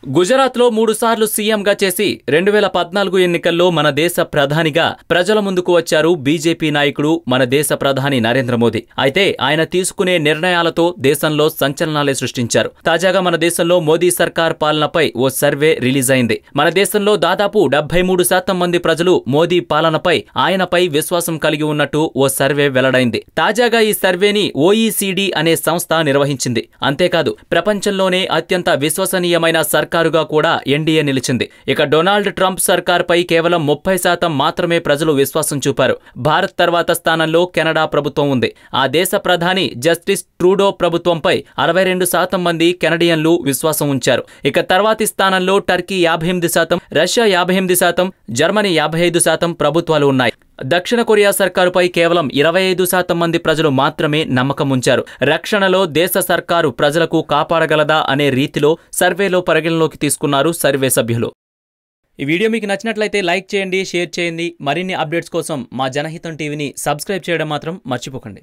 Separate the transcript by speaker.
Speaker 1: గుజరాత్లో 3 సార్లు సీఎంగా చేసి 2014 ఎన్నికల్లో మన దేశ ప్రధానిగా ప్రజల ముందుకు వచ్చారు బీజేపీ నాయకుడు మన దేశ ప్రధాని నరేంద్ర మోదీ. అయితే ఆయన తీసుకునే నిర్ణయాలతో దేశంలో సంచలనాలే సృష్టించారు. తాజాగా మన దేశంలో మోదీ సర్కార్ పాలనపై ఓ సర్వే రిలీజ్ అయింది. మన దేశంలో దాదాపు 73% మంది ప్రజలు మోదీ పాలనపై ఆయనపై విశ్వాసం కలిగి ఉన్నట్టు ఓ సర్వే వెల్లడైంది. తాజాగా ఈ సర్వేని OECD అనే సంస్థ నిర్వహించింది. అంతేకాదు ప్రపంచంలోనే అత్యంత విశ్వసనీయమైన సర్కారుగా కూడా ఎన్డీఏ నిలిచింది. ఇక డొనాల్డ్ ట్రంప్ సర్కార్పై కేవలం 30% మాత్రమే ప్రజలు విశ్వాసం చూపారు. భారత్ తర్వాత స్థానంలో కెనడా ప్రభుత్వం ఉంది. ఆ దేశ ప్రధాని జస్టిస్ ట్రూడో ప్రభుత్వంపై 62% మంది కెనడియన్లు విశ్వాసం ఉంచారు. ఇక తర్వాతి స్థానంలో టర్కీ 58%, రష్యా 58%, జర్మనీ 55% ప్రభుత్వాలు ఉన్నాయి. దక్షిణ కొరియా సర్కారుపై కేవలం 25% మంది ప్రజలు మాత్రమే నమ్మకం ఉంచారు. రక్షణలో దేశ సర్కారు ప్రజలకు కాపాడగలదా అనే రీతిలో సర్వేలో పరిగణలోకి తీసుకున్నారు సర్వే సభ్యులు. ఈ వీడియో మీకు నచ్చినట్లయితే లైక్ చేయండి, షేర్ చేయండి. మరిన్ని అప్డేట్స్ కోసం మా జనహితం టీవీని సబ్స్క్రైబ్ చేయడం మాత్రం మర్చిపోకండి.